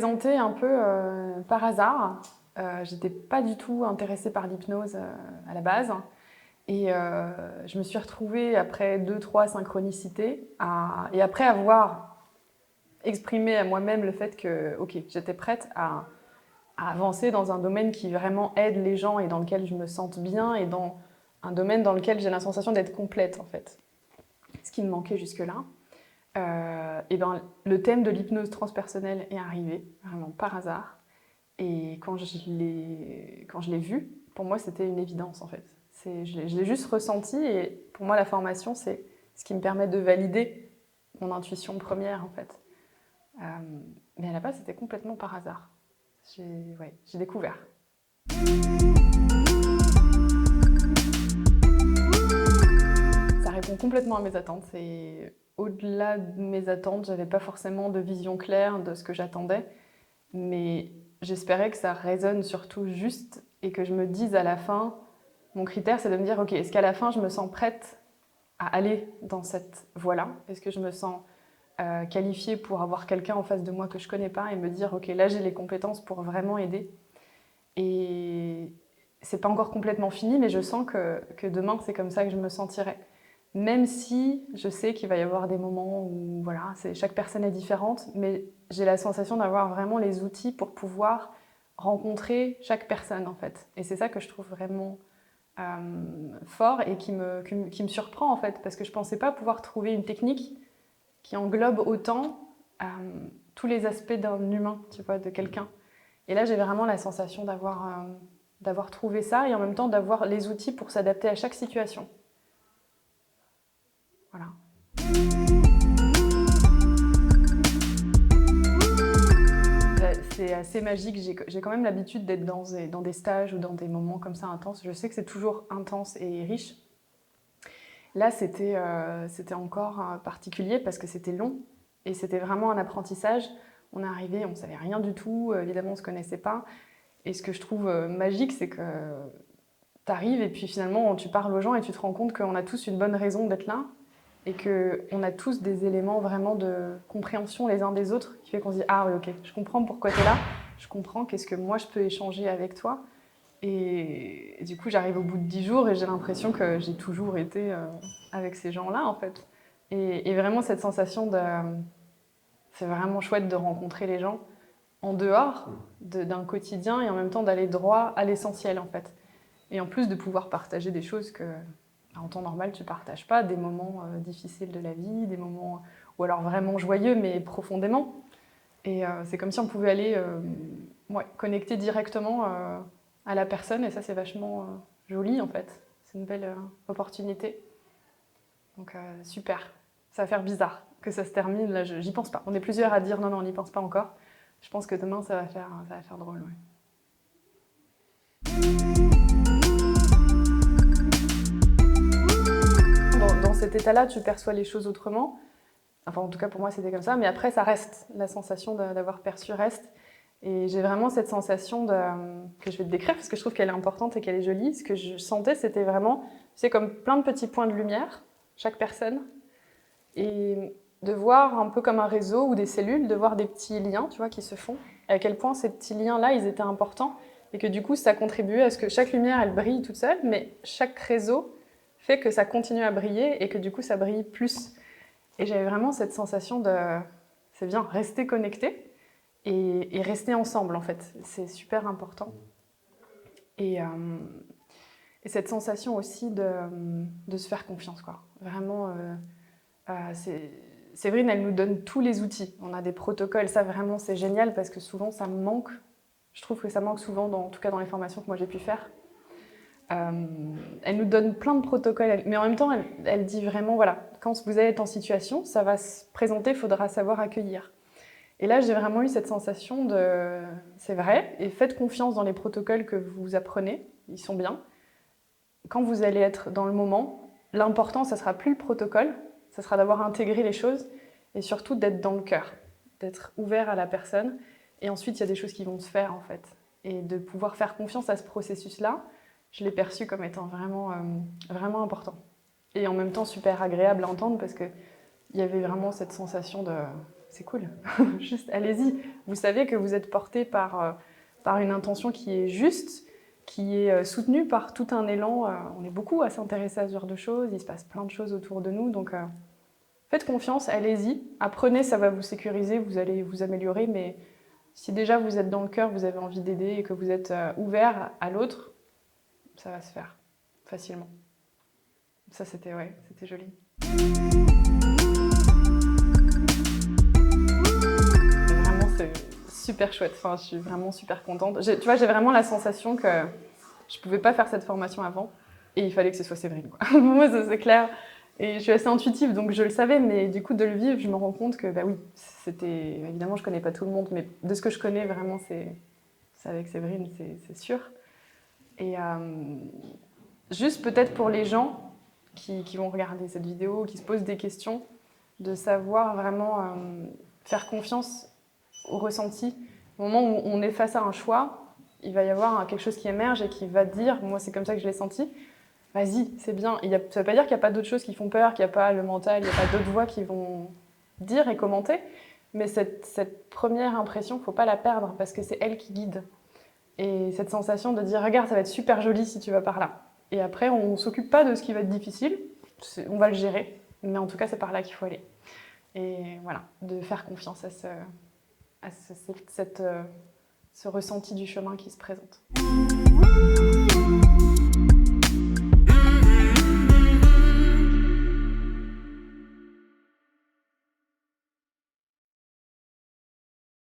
présenté un peu par hasard. J'étais pas du tout intéressée par l'hypnose à la base. Et je me suis retrouvée après 2-3 synchronicités et après avoir exprimé à moi-même le fait que j'étais prête à avancer dans un domaine qui vraiment aide les gens et dans lequel je me sente bien et dans un domaine dans lequel j'ai la sensation d'être complète en fait. Ce qui me manquait jusque-là. Et ben, le thème de l'hypnose transpersonnelle est arrivé, vraiment par hasard. Et quand je l'ai vu, pour moi, c'était une évidence, en fait. Je l'ai juste ressenti, et pour moi, la formation, c'est ce qui me permet de valider mon intuition première, en fait. Mais à la base, c'était complètement par hasard. J'ai découvert. Ça répond complètement à mes attentes. Et au-delà de mes attentes, j'avais pas forcément de vision claire de ce que j'attendais. Mais j'espérais que ça résonne surtout juste et que je me dise à la fin, mon critère c'est de me dire, ok, est-ce qu'à la fin je me sens prête à aller dans cette voie-là? Est-ce que je me sens qualifiée pour avoir quelqu'un en face de moi que je connais pas et me dire, ok, là j'ai les compétences pour vraiment aider? Et c'est pas encore complètement fini, mais je sens que demain c'est comme ça que je me sentirai. Même si je sais qu'il va y avoir des moments où voilà, chaque personne est différente, mais j'ai la sensation d'avoir vraiment les outils pour pouvoir rencontrer chaque personne en fait. Et c'est ça que je trouve vraiment fort et qui me surprend en fait, parce que je pensais pas pouvoir trouver une technique qui englobe autant tous les aspects d'un humain, tu vois, de quelqu'un. Et là, j'ai vraiment la sensation d'avoir trouvé ça et en même temps d'avoir les outils pour s'adapter à chaque situation. Voilà. C'est assez magique. J'ai quand même l'habitude d'être dans des stages ou dans des moments comme ça intenses. Je sais que c'est toujours intense et riche. Là, c'était encore particulier parce que c'était long et c'était vraiment un apprentissage. On est arrivé, on ne savait rien du tout. Évidemment, on ne se connaissait pas. Et ce que je trouve magique, c'est que tu arrives et puis finalement, tu parles aux gens et tu te rends compte qu'on a tous une bonne raison d'être là et qu'on a tous des éléments vraiment de compréhension les uns des autres qui fait qu'on se dit « Ah oui, ok, je comprends pourquoi tu es là, je comprends qu'est-ce que moi je peux échanger avec toi ». Et du coup, j'arrive au bout de 10 jours et j'ai l'impression que j'ai toujours été avec ces gens-là, en fait. Et vraiment, cette sensation de... C'est vraiment chouette de rencontrer les gens en dehors d'un quotidien et en même temps d'aller droit à l'essentiel, en fait. Et en plus de pouvoir partager des choses que, en temps normal, tu ne partages pas, des moments difficiles de la vie, des moments, ou alors vraiment joyeux, mais profondément. Et c'est comme si on pouvait aller connecter directement à la personne, et ça, c'est vachement joli, en fait. C'est une belle opportunité. Donc, super. Ça va faire bizarre que ça se termine. Là, j'y pense pas. On est plusieurs à dire non, on n'y pense pas encore. Je pense que demain, ça va faire drôle, ouais. Dans cet état-là, tu perçois les choses autrement. Enfin, en tout cas, pour moi, c'était comme ça. Mais après, ça reste. La sensation d'avoir perçu reste. Et j'ai vraiment cette sensation que je vais te décrire parce que je trouve qu'elle est importante et qu'elle est jolie. Ce que je sentais, c'était vraiment, c'est comme plein de petits points de lumière, chaque personne. Et de voir un peu comme un réseau ou des cellules, de voir des petits liens, tu vois, qui se font. Et à quel point ces petits liens-là, ils étaient importants. Et que du coup, ça contribuait à ce que chaque lumière, elle brille toute seule, mais chaque réseau fait que ça continue à briller et que du coup, ça brille plus. Et j'avais vraiment cette sensation de, c'est bien, rester connecté et rester ensemble, en fait. C'est super important. Et cette sensation aussi de se faire confiance, quoi. Vraiment, Séverine, elle nous donne tous les outils. On a des protocoles, ça vraiment, c'est génial parce que souvent, ça me manque. Je trouve que ça manque souvent, en tout cas dans les formations que moi j'ai pu faire. Elle nous donne plein de protocoles, mais en même temps, elle dit vraiment, voilà, quand vous allez être en situation, ça va se présenter, il faudra savoir accueillir. Et là, j'ai vraiment eu cette sensation de, c'est vrai, et faites confiance dans les protocoles que vous apprenez, ils sont bien. Quand vous allez être dans le moment, l'important, ça sera plus le protocole, ça sera d'avoir intégré les choses, et surtout d'être dans le cœur, d'être ouvert à la personne, et ensuite, il y a des choses qui vont se faire, en fait. Et de pouvoir faire confiance à ce processus-là, je l'ai perçu comme étant vraiment, vraiment important. Et en même temps, super agréable à entendre parce qu'il y avait vraiment cette sensation de c'est cool. Juste, allez-y. Vous savez que vous êtes porté par une intention qui est juste, qui est soutenue par tout un élan. On est beaucoup à s'intéresser à ce genre de choses. Il se passe plein de choses autour de nous. Donc, faites confiance, allez-y. Apprenez, ça va vous sécuriser, vous allez vous améliorer. Mais si déjà vous êtes dans le cœur, vous avez envie d'aider et que vous êtes ouvert à l'autre, ça va se faire facilement. Ça, c'était joli. Vraiment, c'est super chouette. Enfin, je suis vraiment super contente. Tu vois, j'ai vraiment la sensation que je pouvais pas faire cette formation avant et il fallait que ce soit Séverine, quoi. Moi, ça, c'est clair. Et je suis assez intuitive, donc je le savais, mais du coup, de le vivre, je me rends compte que, bah oui, c'était... Évidemment, je connais pas tout le monde, mais de ce que je connais, vraiment, c'est avec Séverine, c'est sûr. Et juste peut-être pour les gens qui vont regarder cette vidéo, qui se posent des questions, de savoir vraiment faire confiance au ressenti. Au moment où on est face à un choix, il va y avoir quelque chose qui émerge et qui va dire, moi c'est comme ça que je l'ai senti, vas-y, c'est bien. Ça ne veut pas dire qu'il n'y a pas d'autres choses qui font peur, qu'il n'y a pas le mental, il n'y a pas d'autres voix qui vont dire et commenter, mais cette première impression, il ne faut pas la perdre parce que c'est elle qui guide. Et cette sensation de dire, regarde, ça va être super joli si tu vas par là. Et après, on ne s'occupe pas de ce qui va être difficile, on va le gérer, mais en tout cas, c'est par là qu'il faut aller. Et voilà, de faire confiance à ce ressenti du chemin qui se présente.